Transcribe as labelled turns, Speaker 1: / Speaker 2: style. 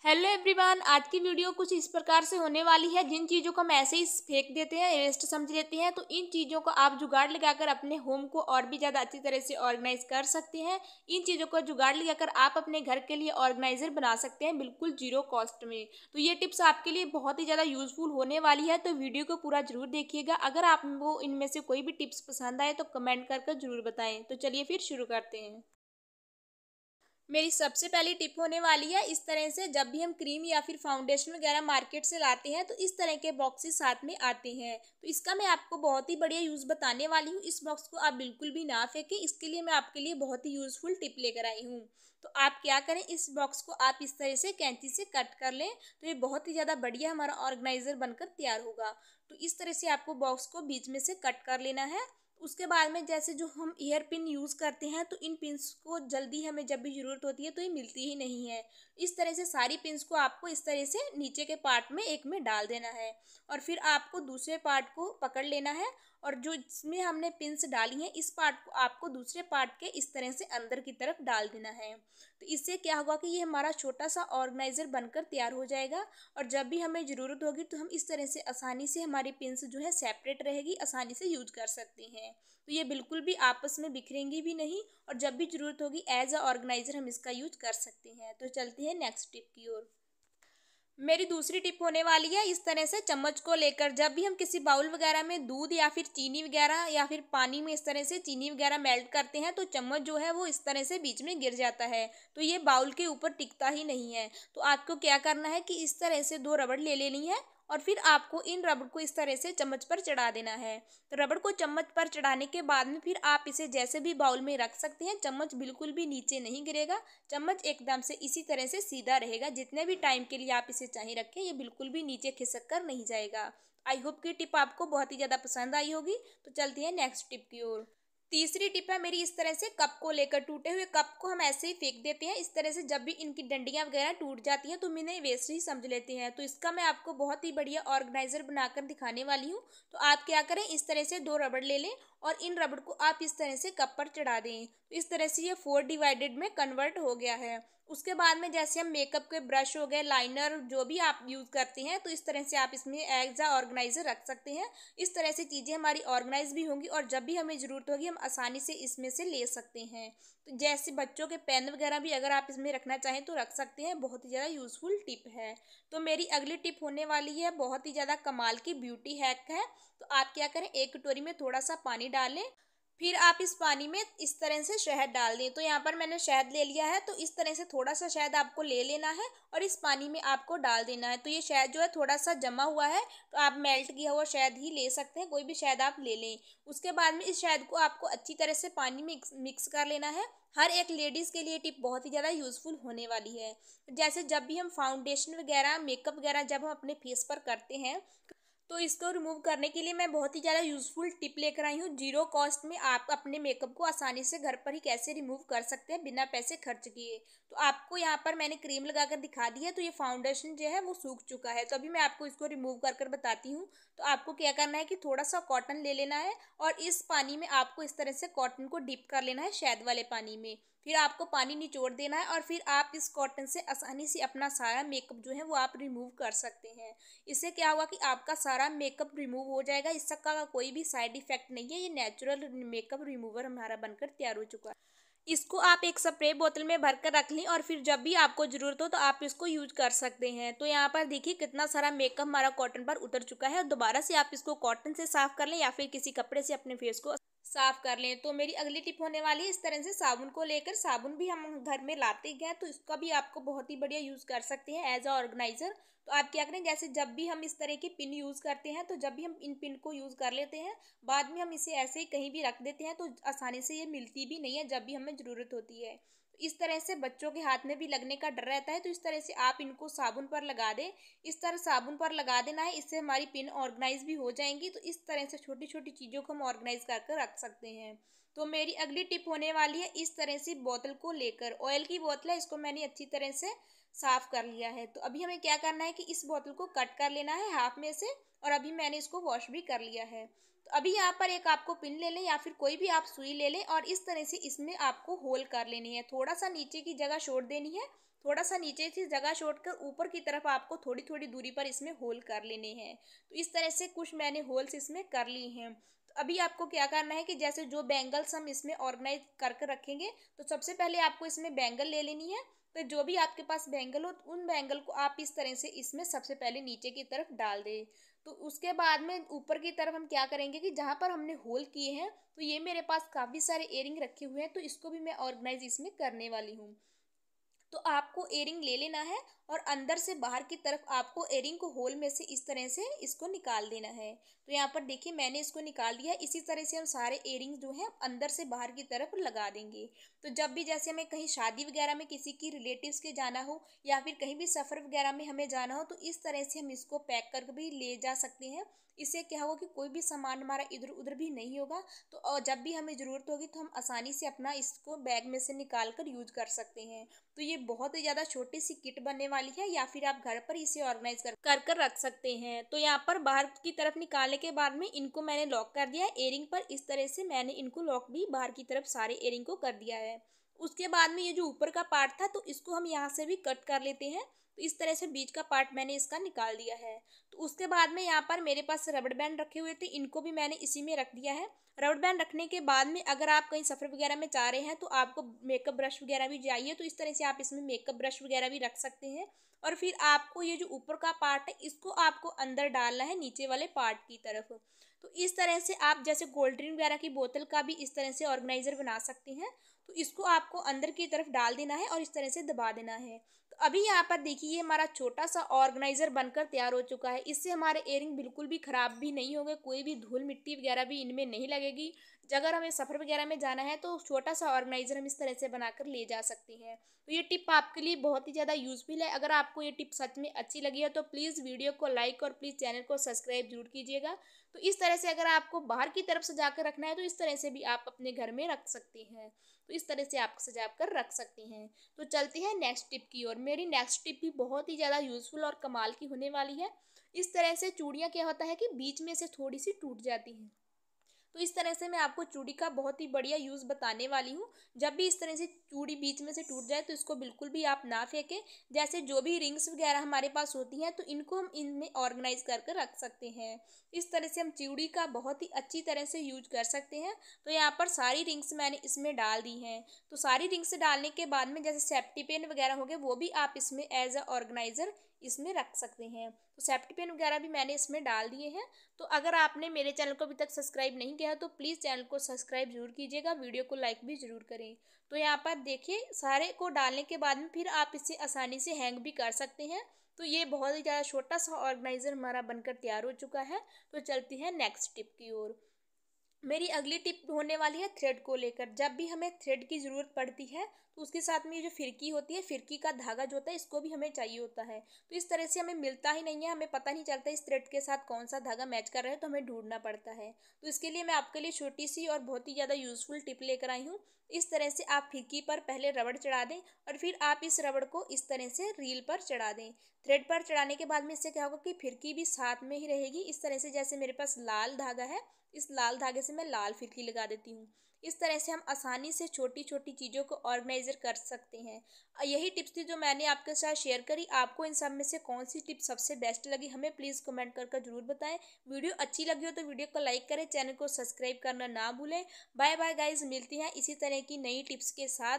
Speaker 1: Hello everyone, आज की video कुछ इस प्रकार से होने वाली है। जिन चीज़ों को हम ऐसे ही फेंक देते हैं, वेस्ट समझ लेते हैं, तो इन चीज़ों को आप जुगाड़ लगाकर अपने होम को और भी ज़्यादा अच्छी तरह से ऑर्गेनाइज कर सकते हैं। इन चीज़ों को जुगाड़ लगाकर आप अपने घर के लिए ऑर्गेनाइजर बना सकते हैं, बिल्कुल जीरो कॉस्ट में। तो ये टिप्स आपके लिए बहुत ही ज़्यादा यूजफुल होने वाली है, तो वीडियो को पूरा जरूर देखिएगा। अगर आपको इनमें से कोई भी टिप्स पसंद आए तो कमेंट कर जरूर बताएं। तो चलिए फिर शुरू करते हैं। मेरी सबसे पहली टिप होने वाली है, इस तरह से जब भी हम क्रीम या फिर फाउंडेशन वगैरह मार्केट से लाते हैं तो इस तरह के बॉक्सेस साथ में आते हैं। तो इसका मैं आपको बहुत ही बढ़िया यूज़ बताने वाली हूँ। इस बॉक्स को आप बिल्कुल भी ना फेंकें, इसके लिए मैं आपके लिए बहुत ही यूज़फुल टिप लेकर आई हूँ। तो आप क्या करें, इस बॉक्स को आप इस तरह से कैंची से कट कर लें, तो ये बहुत ही ज़्यादा बढ़िया हमारा ऑर्गेनाइजर बनकर तैयार होगा। तो इस तरह से आपको बॉक्स को बीच में से कट कर लेना है। उसके बाद में जैसे जो हम ईयर पिन यूज़ करते हैं, तो इन पिन्स को जल्दी हमें जब भी ज़रूरत होती है तो ये मिलती ही नहीं है। इस तरह से सारी पिन्स को आपको इस तरह से नीचे के पार्ट में एक में डाल देना है और फिर आपको दूसरे पार्ट को पकड़ लेना है और जो इसमें हमने पिन्स डाली हैं इस पार्ट को आपको दूसरे पार्ट के इस तरह से अंदर की तरफ डाल देना है। तो इससे क्या होगा कि ये हमारा छोटा सा ऑर्गेनाइजर बनकर तैयार हो जाएगा और जब भी हमें ज़रूरत होगी तो हम इस तरह से आसानी से हमारी पिन्स जो है सेपरेट रहेगी, आसानी से यूज कर सकते हैं। तो ये बिल्कुल भी आपस में बिखरेंगी भी नहीं और जब भी ज़रूरत होगी एज अ ऑर्गेनाइजर हम इसका यूज कर सकते हैं। तो चलते हैं नेक्स्ट टिप की ओर। मेरी दूसरी टिप होने वाली है, इस तरह से चम्मच को लेकर जब भी हम किसी बाउल वगैरह में दूध या फिर चीनी वगैरह या फिर पानी में इस तरह से चीनी वगैरह मेल्ट करते हैं तो चम्मच जो है वो इस तरह से बीच में गिर जाता है। तो ये बाउल के ऊपर टिकता ही नहीं है। तो आपको क्या करना है कि इस तरह से दो रबड़ ले लेनी है और फिर आपको इन रबड़ को इस तरह से चम्मच पर चढ़ा देना है। तो रबड़ को चम्मच पर चढ़ाने के बाद में फिर आप इसे जैसे भी बाउल में रख सकते हैं, चम्मच बिल्कुल भी नीचे नहीं गिरेगा। चम्मच एकदम से इसी तरह से सीधा रहेगा, जितने भी टाइम के लिए आप इसे चाहे रखें, ये बिल्कुल भी नीचे खिसक कर नहीं जाएगा। आई होप की टिप आपको बहुत ही ज़्यादा पसंद आई होगी। तो चलती है नेक्स्ट टिप की ओर। तीसरी टिप है मेरी, इस तरह से कप को लेकर टूटे हुए कप को हम ऐसे ही फेंक देते हैं। इस तरह से जब भी इनकी डंडियां वगैरह टूट जाती हैं तो हम इन्हें वेस्ट ही समझ लेते हैं। तो इसका मैं आपको बहुत ही बढ़िया ऑर्गेनाइजर बनाकर दिखाने वाली हूँ। तो आप क्या करें, इस तरह से दो रबड़ ले लें और इन रबड़ को आप इस तरह से कप पर चढ़ा दें। तो इस तरह से ये 4 डिवाइडेड में कन्वर्ट हो गया है। उसके बाद में जैसे हम मेकअप के ब्रश हो गए, लाइनर, जो भी आप यूज़ करते हैं, तो इस तरह से आप इसमें एज अ ऑर्गेनाइजर रख सकते हैं। इस तरह से चीज़ें हमारी ऑर्गेनाइज भी होंगी और जब भी हमें ज़रूरत होगी हम आसानी से इसमें से ले सकते हैं। तो जैसे बच्चों के पेन वगैरह भी अगर आप इसमें रखना चाहें तो रख सकते हैं। बहुत ही ज़्यादा यूज़फुल टिप है। तो मेरी अगली टिप होने वाली है, बहुत ही ज़्यादा कमाल की ब्यूटी हैक है। तो आप क्या करें, एक कटोरी में थोड़ा सा पानी डालें, फिर आप इस पानी में इस तरह से शहद डाल दें। तो यहाँ पर मैंने शहद ले लिया है, तो इस तरह से थोड़ा सा शहद आपको ले लेना है और इस पानी में आपको डाल देना है। तो ये शहद जो है थोड़ा सा जमा हुआ है, तो आप मेल्ट किया हुआ शहद ही ले सकते हैं, कोई भी शहद आप ले लें। उसके बाद में इस शहद को आपको अच्छी तरह से पानी में मिक्स कर लेना है। हर एक लेडीज़ के लिए टिप बहुत ही ज़्यादा यूज़फुल होने वाली है। जैसे जब भी हम फाउंडेशन वगैरह, मेकअप वगैरह जब हम अपने फेस पर करते हैं, तो इसको रिमूव करने के लिए मैं बहुत ही ज़्यादा यूज़फुल टिप लेकर आई हूँ। जीरो कॉस्ट में आप अपने मेकअप को आसानी से घर पर ही कैसे रिमूव कर सकते हैं बिना पैसे खर्च किए। तो आपको यहाँ पर मैंने क्रीम लगाकर दिखा दी है। तो ये फाउंडेशन जो है वो सूख चुका है, तो अभी मैं आपको इसको रिमूव कर बताती हूँ। तो आपको क्या करना है कि थोड़ा सा कॉटन ले लेना है और इस पानी में आपको इस तरह से कॉटन को डिप कर लेना है, शहद वाले पानी में। फिर आपको पानी निचोड़ देना है और फिर आप इस कॉटन से आसानी से अपना सारा मेकअप जो है वो आप रिमूव कर सकते हैं। इससे क्या होगा कि आपका सारा मेकअप रिमूव हो जाएगा। इसका कोई भी साइड इफेक्ट नहीं है, ये नेचुरल मेकअप रिमूवर हमारा बनकर तैयार हो चुका है। इसको आप एक स्प्रे बोतल में भर कर रख लें और फिर जब भी आपको ज़रूरत हो तो आप इसको यूज कर सकते हैं। तो यहाँ पर देखिए कितना सारा मेकअप हमारा कॉटन पर उतर चुका है। दोबारा से आप इसको कॉटन से साफ कर लें या फिर किसी कपड़े से अपने फेस को साफ कर लें। तो मेरी अगली टिप होने वाली है, इस तरह से साबुन को लेकर, साबुन भी हम घर में लाते हैं तो इसका भी आपको बहुत ही बढ़िया यूज़ कर सकते हैं एज अ ऑर्गेनाइजर। तो आप क्या करें, जैसे जब भी हम इस तरह की पिन यूज़ करते हैं, तो जब भी हम इन पिन को यूज़ कर लेते हैं, बाद में हम इसे ऐसे ही कहीं भी रख देते हैं तो आसानी से ये मिलती भी नहीं है जब भी हमें ज़रूरत होती है। तो इस तरह से बच्चों के हाथ में भी लगने का डर रहता है, तो इस तरह से आप इनको साबुन पर लगा दें। इस तरह साबुन पर लगा देना है, इससे हमारी पिन ऑर्गेनाइज भी हो जाएंगी। तो इस तरह से छोटी छोटी चीज़ों को हम ऑर्गेनाइज करके रख सकते हैं। तो मेरी अगली टिप होने वाली है, इस तरह से बोतल को लेकर, ऑयल की बोतल है, इसको मैंने अच्छी तरह से साफ कर लिया है। तो अभी हमें क्या करना है कि इस बोतल को कट कर लेना है हाफ में से और अभी मैंने इसको वॉश भी कर लिया है। तो अभी यहाँ पर एक आपको पिन ले लें या फिर कोई भी आप सुई ले लें और इस तरह से इसमें आपको होल कर लेनी है। थोड़ा सा नीचे की जगह छोड़ देनी है थोड़ा सा नीचे से जगह छोड़कर ऊपर की तरफ आपको थोड़ी थोड़ी दूरी पर इसमें होल कर लेने हैं। तो इस तरह से कुछ मैंने होल्स इसमें कर लिए हैं। तो अभी आपको क्या करना है कि जैसे जो बैंगल्स हम इसमें ऑर्गेनाइज करके रखेंगे, तो सबसे पहले आपको इसमें बैंगल ले लेनी है। तो जो भी आपके पास बैंगल हो उन बैंगल को आप इस तरह से इसमें सबसे पहले नीचे की तरफ डाल दें। तो उसके बाद में ऊपर की तरफ हम क्या करेंगे कि जहाँ पर हमने होल किए हैं, तो ये मेरे पास काफ़ी सारे इयररिंग रखे हुए हैं, तो इसको भी मैं ऑर्गेनाइज इसमें करने वाली हूँ। तो आपको एयरिंग ले लेना है और अंदर से बाहर की तरफ आपको एयरिंग को होल में से इस तरह से इसको निकाल देना है। तो यहाँ पर देखिए मैंने इसको निकाल दिया। इसी तरह से हम सारे एयरिंग जो हैं अंदर से बाहर की तरफ लगा देंगे। तो जब भी जैसे हमें कहीं शादी वगैरह में किसी की रिलेटिव्स के जाना हो या फिर कहीं भी सफ़र वगैरह में हमें जाना हो, तो इस तरह से हम इसको पैक करके भी ले जा सकते हैं। इससे क्या होगा कि कोई भी सामान हमारा इधर उधर भी नहीं होगा। तो और जब भी हमें ज़रूरत होगी तो हम आसानी से अपना इसको बैग में से निकाल कर यूज कर सकते हैं। तो ये बहुत ही ज़्यादा छोटी सी किट बनने वाली है, या फिर आप घर पर इसे ऑर्गेनाइज कर रख सकते हैं। तो यहाँ पर बाहर की तरफ निकालने के बाद में इनको मैंने लॉक कर दिया है एयरिंग पर। इस तरह से मैंने इनको लॉक भी बाहर की तरफ सारे एयरिंग को कर दिया है। उसके बाद में ये जो ऊपर का पार्ट था, तो इसको हम यहाँ से भी कट कर लेते हैं। तो इस तरह से बीच का पार्ट मैंने इसका निकाल दिया है। तो उसके बाद में यहाँ पर मेरे पास रबड़ बैंड रखे हुए थे, इनको भी मैंने इसी में रख दिया है। रबड़ बैंड रखने के बाद में अगर आप कहीं सफ़र वगैरह में जा रहे हैं तो आपको मेकअप ब्रश वगैरह भी चाहिए, तो इस तरह से आप इसमें मेकअप ब्रश वगैरह भी रख सकते हैं। और फिर आपको ये जो ऊपर का पार्ट है इसको आपको अंदर डालना है नीचे वाले पार्ट की तरफ। तो इस तरह से आप जैसे कोल्ड ड्रिंक वगैरह की बोतल का भी इस तरह से ऑर्गेनाइजर बना सकते हैं। तो इसको आपको अंदर की तरफ डाल देना है और इस तरह से दबा देना है। तो अभी यहाँ पर देखिए ये हमारा छोटा सा ऑर्गेनाइजर बनकर तैयार हो चुका है। इससे हमारे इयररिंग बिल्कुल भी खराब भी नहीं होंगे, कोई भी धूल मिट्टी वगैरह भी इनमें नहीं लगेगी। अगर हमें सफ़र वगैरह में जाना है तो छोटा सा ऑर्गेनाइजर हम इस तरह से बनाकर ले जा सकते हैं। तो ये टिप आपके लिए बहुत ही ज़्यादा यूज़फुल है। अगर आपको ये टिप सच में अच्छी लगी है तो प्लीज़ वीडियो को लाइक और प्लीज़ चैनल को सब्सक्राइब जरूर कीजिएगा। तो इस तरह से अगर आपको बाहर की तरफ सजा कर रखना है तो इस तरह से भी आप अपने घर में रख सकते हैं। तो इस तरह से आप सजा कर रख सकते हैं। तो चलते हैं नेक्स्ट टिप की ओर। मेरी नेक्स्ट टिप भी बहुत ही ज़्यादा यूज़फुल और कमाल की होने वाली है। इस तरह से चूड़ियाँ क्या होता है कि बीच में से थोड़ी सी टूट जाती हैं। तो इस तरह से मैं आपको चूड़ी का बहुत ही बढ़िया यूज़ बताने वाली हूँ। जब भी इस तरह से चूड़ी बीच में से टूट जाए तो इसको बिल्कुल भी आप ना फेंकें। जैसे जो भी रिंग्स वगैरह हमारे पास होती हैं तो इनको हम इनमें ऑर्गेनाइज करके रख सकते हैं। इस तरह से हम चूड़ी का बहुत ही अच्छी तरह से यूज कर सकते हैं। तो यहाँ पर सारी रिंग्स मैंने इसमें डाल दी हैं। तो सारी रिंग्स डालने के बाद में जैसे सेफ्टी पिन वगैरह हो गए वो भी आप इसमें एज अ ऑर्गेनाइजर इसमें रख सकते हैं। तो सेफ्टी पिन वगैरह भी मैंने इसमें डाल दिए हैं। तो अगर आपने मेरे चैनल को अभी तक सब्सक्राइब नहीं किया तो प्लीज़ चैनल को सब्सक्राइब जरूर कीजिएगा, वीडियो को लाइक भी ज़रूर करें। तो यहाँ पर देखिए सारे को डालने के बाद में फिर आप इसे आसानी से हैंग भी कर सकते हैं। तो ये बहुत ही ज़्यादा छोटा सा ऑर्गेनाइजर हमारा बनकर तैयार हो चुका है। तो चलती है नेक्स्ट टिप की ओर। मेरी अगली टिप होने वाली है थ्रेड को लेकर। जब भी हमें थ्रेड की ज़रूरत पड़ती है तो उसके साथ में ये जो फिरकी होती है, फिरकी का धागा जो होता है इसको भी हमें चाहिए होता है। तो इस तरह से हमें मिलता ही नहीं है, हमें पता नहीं चलता इस थ्रेड के साथ कौन सा धागा मैच कर रहा है, तो हमें ढूंढना पड़ता है। तो इसके लिए मैं आपके लिए छोटी सी और बहुत ही ज़्यादा यूज़फुल टिप लेकर आई हूँ। इस तरह से आप फिरकी पर पहले रबड़ चढ़ा दें और फिर आप इस रबड़ को इस तरह से रील पर चढ़ा दें। थ्रेड पर चढ़ाने के बाद में इससे क्या होगा कि फिरकी भी साथ में ही रहेगी। इस तरह से जैसे मेरे पास लाल धागा है, इस लाल धागे से मैं लाल फिरकी लगा देती हूँ। इस तरह से हम आसानी से छोटी छोटी चीज़ों को ऑर्गेनाइजर कर सकते हैं। यही टिप्स थी जो मैंने आपके साथ शेयर करी। आपको इन सब में से कौन सी टिप सबसे बेस्ट लगी हमें प्लीज़ कमेंट कर जरूर बताएं। वीडियो अच्छी लगी हो तो वीडियो को लाइक करें, चैनल को सब्सक्राइब करना ना भूलें। बाय बाय गाइज, मिलती हैं इसी तरह की नई टिप्स के साथ।